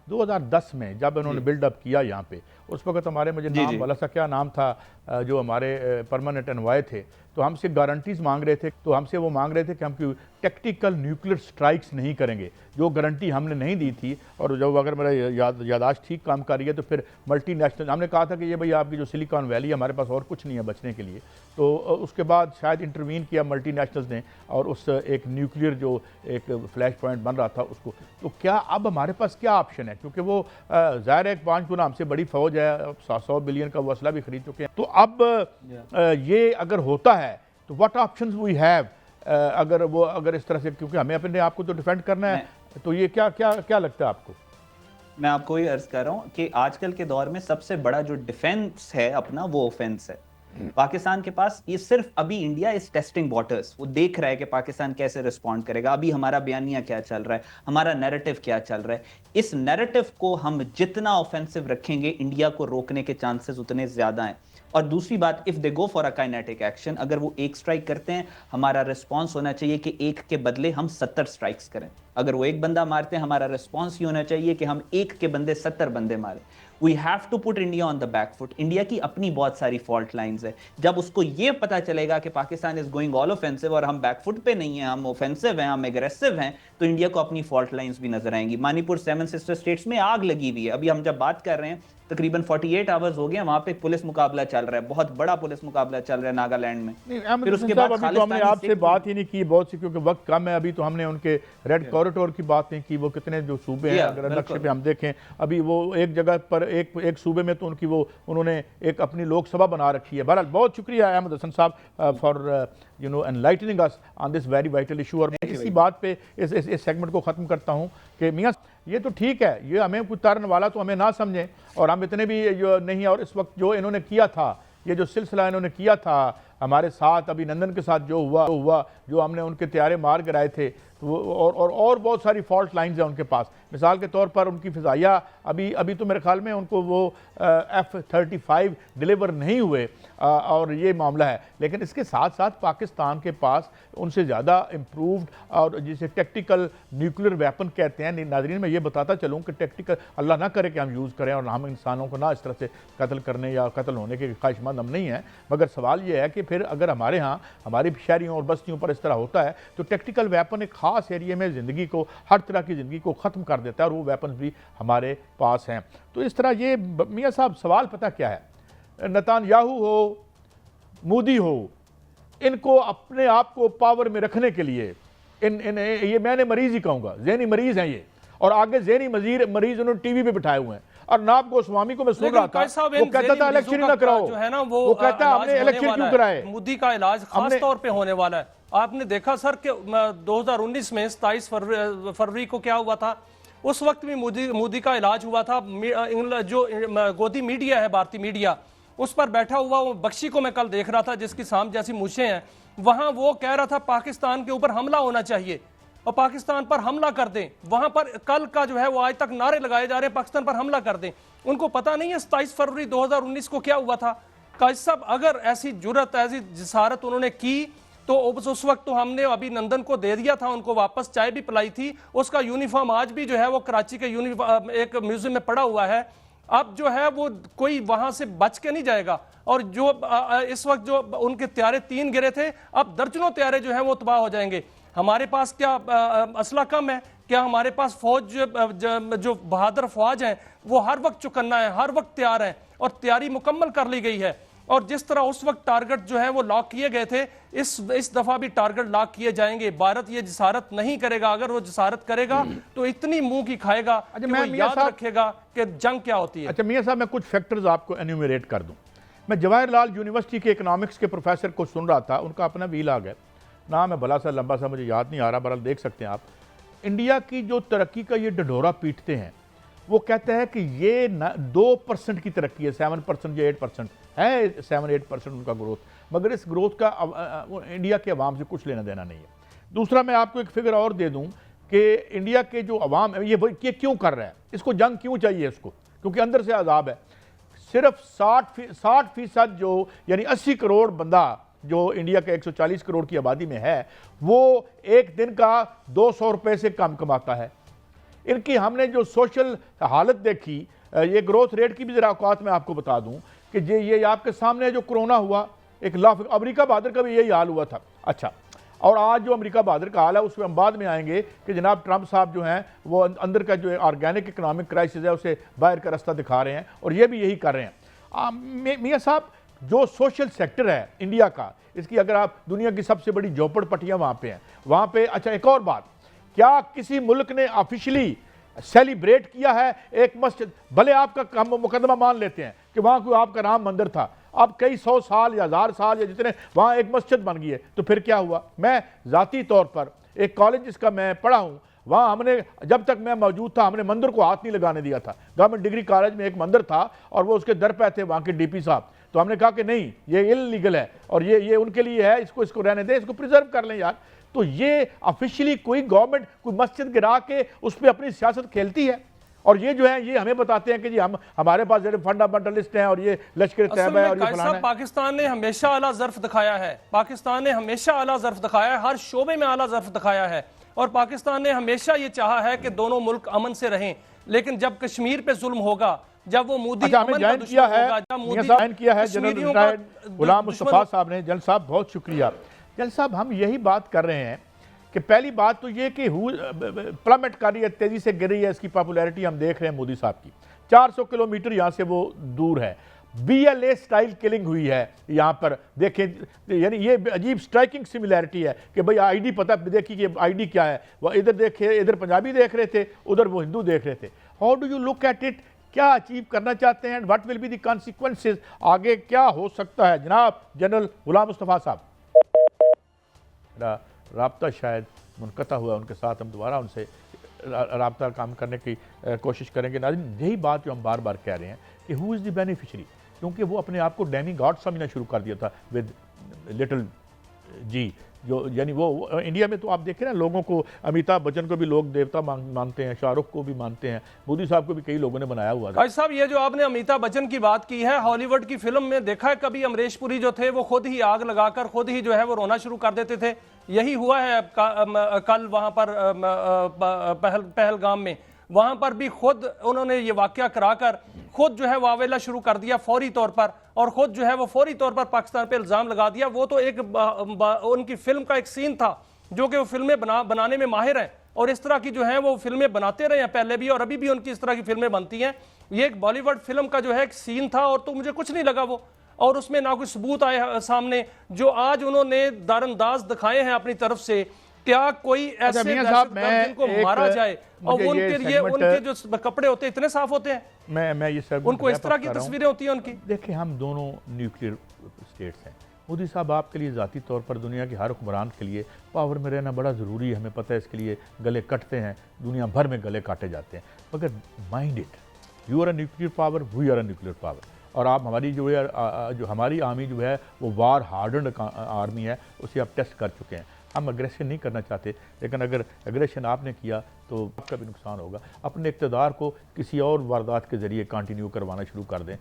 2010 में जब उन्होंने बिल्डअप किया यहाँ पे, उस वक्त हमारे, मुझे नाम वाला सा क्या नाम था, जो हमारे परमानेंट एनवाय थे, तो हमसे गारंटीज मांग रहे थे। तो हमसे वो मांग रहे थे कि हम टेक्टिकल न्यूक्लियर स्ट्राइक्स नहीं करेंगे, जो गारंटी हमने नहीं दी थी। और जब अगर मेरा यादाश्त ठीक काम कर रही है तो फिर मल्टीनेशनल, हमने कहा था कि ये भाई आपकी जो सिलिकॉन वैली, हमारे पास और कुछ नहीं है बचने के लिए। तो उसके बाद शायद इंटरवीन किया मल्टीनेशनल्स ने और उस एक न्यूक्लियर जो एक फ्लैश पॉइंट बन रहा था उसको। तो क्या अब हमारे पास क्या ऑप्शन है, क्योंकि वो ज़ाहिर है 5 गुना हमसे बड़ी फौज है, 100 बिलियन का वो असला भी खरीद चुके हैं। तो अब ये अगर होता है तो व्हाट ऑप्शंस वी हैव, अगर इस तरह से, क्योंकि हमें अपने आप को तो डिफेंड करना है। तो ये क्या लगता है आपको? मैं आपको ये अर्ज कर रहा हूं कि आजकल के दौर में सबसे बड़ा जो डिफेंस है अपना, वो ऑफेंस है। पाकिस्तान के पास ये सिर्फ अभी इंडिया इज टेस्टिंग वाटर्स, वो देख रहा है कि पाकिस्तान कैसे रिस्पॉन्ड करेगा, अभी हमारा बयानिया क्या चल रहा है, हमारा नैरेटिव क्या चल रहा है। इस नैरेटिव को हम जितना ऑफेंसिव रखेंगे, इंडिया को रोकने के चांसेस उतने ज्यादा हैं। और दूसरी बात, if they go for a kinetic action, अगर वो एक स्ट्राइक करते हैं, हमारा रिस्पॉन्स होना चाहिए कि एक के बदले हम 70 स्ट्राइक्स करें। अगर वो एक बंदा मारते हैं, हमारा रिस्पॉन्स ये होना चाहिए कि हम एक के बंदे 70 बंदे मारें। We have to put India on the back foot. India की अपनी बहुत सारी फॉल्ट लाइंस है। जब उसको ये पता चलेगा कि Pakistan is going all offensive और हम बैक फुट पे नहीं है, हम ऑफेंसिव हैं, हम एग्रेसिव हैं, तो इंडिया को अपनी फॉल्ट लाइंस भी नजर आएंगी। मणिपुर 7 सिस्टर स्टेट्स में आग लगी हुई है। अभी हम जब बात कर रहे हैं, तकरीबन 48 आवर्स हो गए, वहां पे पुलिस मुकाबला चल रहा है, बहुत बड़ा पुलिस मुकाबला चल रहा है नागालैंड में। फिर उसके बाद अभी तो हमने आपसे बात ही नहीं की बहुत सी, क्योंकि वक्त कम है। अभी तो हमने उनके रेड कॉरिडोर की बात नहीं की, वो कितने जो सूबे हैं अगर नक्शे पे हम देखें, अभी वो एक जगह पर एक सूबे में तो उन्होंने एक अपनी लोकसभा बना रखी है। बहरहाल बहुत शुक्रिया अहमद हसन साहब for enlightening us on this very vital issue. और मैं इसी बात पे इस सेगमेंट को ख़त्म करता हूँ कि मियाँ ये तो ठीक है, ये हमें उतारने वाला तो हमें ना समझें, और हम इतने भी जो नहीं। और इस वक्त जो इन्होंने किया था, ये जो सिलसिला इन्होंने किया था हमारे साथ, अभिनंदन के साथ जो हुआ जो हमने उनके त्यारे मार गिराए थे, तो और बहुत सारी फॉल्ट लाइंस हैं उनके पास। मिसाल के तौर पर उनकी फ़िज़ाइया अभी तो मेरे ख्याल में उनको वो F-35 डिलीवर नहीं हुए, और ये मामला है। लेकिन इसके साथ साथ पाकिस्तान के पास उनसे ज़्यादा इम्प्रूव्ड और जिसे टेक्टिकल न्यूक्लियर वेपन कहते हैं। नाज़रीन मैं ये बताता चलूँ कि टेक्टिकल, अल्लाह ना करे कि हम यूज़ करें, और हम इंसानों को ना इस तरह से कत्ल करने या कत्ल होने के ख्वाहिशमंद हम नहीं हैं। मगर सवाल ये है कि फिर अगर हमारे यहाँ हमारी शहरियों और बस्तियों पर इस तरह होता है, तो टेक्टिकल वेपन एक ख़ास एरिया में ज़िंदगी को, हर तरह की ज़िंदगी को ख़त्म कर देता है, और वो वेपन भी हमारे पास हैं। तो इस तरह ये मियाँ साहब सवाल पता क्या है, नेतन्याहू हो, मोदी हो, इनको अपने आप को पावर में रखने के लिए ये मैंने मरीज ही कहूँगा, ज़हनी मरीज़ हैं ये, और आगे ज़हनी मरीज उन्होंने टीवी पे बिठाए हुए हैं। अर्नाब गोस्वामी को मैं सुन रहा था, वो कहता था इलेक्शन ना कराओ, जो है ना वो कहता है हमने इलेक्शन क्यों कराए। मोदी का इलाज खास तौर पे होने वाला है। आपने देखा सर कि 2019 में 27 फरवरी को क्या हुआ था, उस वक्त भी मोदी का इलाज हुआ था। जो गोदी मीडिया है, भारतीय मीडिया, उस पर बैठा हुआ वो बख्शी को मैं कल देख रहा था, जिसकी सांप जैसी मूछें हैं, वहां वो कह रहा था पाकिस्तान के ऊपर हमला होना चाहिए और पाकिस्तान पर हमला कर दें। वहां पर कल का जो है वो आज तक नारे लगाए जा रहे हैं पाकिस्तान पर हमला कर दें। उनको पता नहीं है 27 फरवरी 2019 को क्या हुआ था। काजी साहब, अगर ऐसी जुर्रत, ऐसी जिसारत उन्होंने की तो उस वक्त तो हमने अभिनंदन को दे दिया था, उनको वापस चाय भी पिलाई थी। उसका यूनिफॉर्म आज भी जो है वो कराची के एक म्यूजियम में पड़ा हुआ है। अब जो है वो कोई वहां से बच के नहीं जाएगा। और जो इस वक्त जो उनके त्यारे 3 गिरे थे, अब दर्जनों त्यारे जो है वो तबाह हो जाएंगे। हमारे पास क्या असला कम है? क्या हमारे पास फौज जो बहादुर फौज है वो हर वक्त चुकन्ना है, हर वक्त तैयार है, और तैयारी मुकम्मल कर ली गई है। और जिस तरह उस वक्त टारगेट जो है वो लॉक किए गए थे, इस दफा भी टारगेट लॉक किए जाएंगे। भारत ये जिसारत नहीं करेगा। अगर वो जिसारत करेगा तो इतनी मुंह की खाएगा कि वो याद रखेगा कि जंग क्या होती है। अच्छा मियां साहब, मैं कुछ फैक्टर्स आपको एन्यूमरेट कर दूं। मैं जवाहरलाल यूनिवर्सिटी के इकोनॉमिक्स के प्रोफेसर को सुन रहा था, उनका अपना भी इलाग है, नाम है भला सा लंबा सा, मुझे याद नहीं आ रहा, बहरहाल देख सकते हैं आप। इंडिया की जो तरक्की का ये ढढोरा पीटते हैं, वो कहते हैं कि ये 2% की तरक्की है, 7% या 8% है, 7-8% उनका ग्रोथ, मगर इस ग्रोथ का इंडिया के अवाम से कुछ लेना देना नहीं है। दूसरा मैं आपको एक फिगर और दे दूं कि इंडिया के जो अवाम है ये क्यों कर रहा है, इसको जंग क्यों चाहिए इसको, क्योंकि अंदर से अजाब है। सिर्फ 60% जो यानी 80 करोड़ बंदा जो इंडिया के 140 करोड़ की आबादी में है, वो एक दिन का 200 रुपये से कम कमाता है। इनकी हमने जो सोशल हालत देखी, ये ग्रोथ रेट की भी ज़रा औकात मैं आपको बता दूं कि ये आपके सामने जो कोरोना हुआ, एक लाफ अमेरिका बहादुर का भी यही हाल हुआ था। अच्छा, और आज जो अमेरिका बहादुर का हाल है उसमें हम बाद में आएंगे कि जनाब ट्रंप साहब जो हैं वो अंदर का जो ऑर्गेनिक इकोनॉमिक क्राइसिस है उसे बाहर का रास्ता दिखा रहे हैं, और ये भी यही कर रहे हैं। मियाँ साहब, जो सोशल सेक्टर है इंडिया का, इसकी अगर आप दुनिया की सबसे बड़ी झोपड़पट्टियाँ वहाँ पे हैं, वहाँ पे अच्छा एक और बात, क्या किसी मुल्क ने ऑफिशियली सेलिब्रेट किया है एक मस्जिद, भले आपका हम मुकदमा मान लेते हैं कि वहाँ कोई आपका राम मंदिर था, अब कई 100 साल या 1000 साल या जितने वहाँ एक मस्जिद बन गई है, तो फिर क्या हुआ? मैं ज़ाती तौर पर एक कॉलेज जिसका मैं पढ़ा हूँ, वहाँ हमने जब तक मैं मौजूद था हमने मंदिर को हाथ नहीं लगाने दिया था। गवर्नमेंट डिग्री कॉलेज में एक मंदिर था और वो उसके दर पे थे वहाँ के डीपी साहब, तो हमने कहा कि नहीं, ये इलीगल है और ये उनके लिए है, इसको रहने दें, इसको प्रिजर्व कर लें यार। तो ये ऑफिशियली कोई गवर्नमेंट कोई मस्जिद गिरा के उस पर अपनी सियासत खेलती है, और ये जो है ये हमें बताते हैं कि जी हमारे पास जो फंडामेंटलिस्ट हैं और ये लश्कर तैयबा है और ये फलाना है। पाकिस्तान ने हमेशा आला ज़र्फ दिखाया है, पाकिस्तान ने हमेशा आला ज़र्फ दिखाया है, हर शोबे में आला ज़र्फ दिखाया है, और पाकिस्तान ने हमेशा ये चाहा है कि दोनों मुल्क अमन से रहें। लेकिन जब कश्मीर पे जुल्म होगा, जब वो मोदी हमें ज्वाइन किया है, ज्वाइन किया है जनरल गुलाम मुस्तफा साहब ने। जनरल साहब बहुत शुक्रिया। जनरल साहब, हम यही बात कर रहे हैं कि पहली बात तो ये कि प्लमेट कर रही है, तेजी से गिर रही है इसकी पॉपुलैरिटी, हम देख रहे हैं मोदी साहब की। 400 किलोमीटर यहाँ से वो दूर है, BLA स्टाइल किलिंग हुई है यहाँ पर, देखें, यानी ये अजीब स्ट्राइकिंग सिमिलैरिटी है कि भाई आईडी पता, देखिए कि आईडी क्या है, वह इधर देखे, इधर पंजाबी देख रहे थे, उधर वो हिंदू देख रहे थे। How do you look at it? क्या अचीव करना चाहते हैं, what will be the consequences, आगे क्या हो सकता है? जनाब जनरल गुलाम मुस्तफा साहब, राब्ता शायद मुनक़ता हुआ उनके साथ, हम दोबारा उनसे राब्ता काम करने की कोशिश करेंगे। नाज़रीन, यही बात जो हम बार बार कह रहे हैं कि हु इज़ द बेनिफिशरी, क्योंकि वो अपने आप को डेमी गॉड समझना शुरू कर दिया था विद लिटिल जी, जो यानी वो इंडिया में तो आप देखें ना, लोगों को, अमिताभ बच्चन को भी लोग देवता मानते हैं, शाहरुख को भी मानते हैं, मोदी साहब को भी कई लोगों ने बनाया हुआ था। भाई साहब, ये जो आपने अमिताभ बच्चन की बात की है, हॉलीवुड की फिल्म में देखा है कभी अमरीश पुरी जो थे वो खुद ही आग लगाकर खुद ही जो है वो रोना शुरू कर देते थे? यही हुआ है कल वहां पर पहलगाम में, वहां पर भी खुद उन्होंने ये वाकया कराकर खुद जो है वावेला शुरू कर दिया फौरी तौर पर, और खुद जो है वो फौरी तौर पर पाकिस्तान पे इल्जाम लगा दिया। वो तो एक उनकी फिल्म का एक सीन था, जो कि वो फिल्में बनाने में माहिर हैं, और इस तरह की जो है वो फिल्में बनाते रहे हैं पहले भी, और अभी भी उनकी इस तरह की फिल्में बनती हैं। ये एक बॉलीवुड फिल्म का जो है एक सीन था, और तो मुझे कुछ नहीं लगा वो, और उसमें ना कोई सबूत आए सामने, जो आज उन्होंने दारंदाज दिखाए हैं अपनी तरफ से। क्या कोई ऐसे जिनको मारा जाए और उनके लिए उनके जो कपड़े होते हैं इतने साफ होते हैं? मैं ये सब उनको इस तरह की तस्वीरें होती हैं उनकी। देखिए, हम दोनों न्यूक्लियर स्टेट्स हैं। मोदी साहब, आपके लिए ज़ाती तौर पर दुनिया के हर हुक्मरान के लिए पावर में रहना बड़ा ज़रूरी है, हमें पता है, इसके लिए गले कटते हैं, दुनिया भर में गले काटे जाते हैं, मगर mind it, you are a nuclear power, we are a nuclear power, और आप हमारी जो हमारी आर्मी जो है वो वार हार्डन्ड आर्मी है, उसे आप टेस्ट कर चुके हैं। हम अग्रेशन नहीं करना चाहते, लेकिन अगर अग्रेशन आपने किया तो आपका भी नुकसान होगा। अपने इक़्तिदार को किसी और वारदात के ज़रिए कंटिन्यू करवाना शुरू कर दें,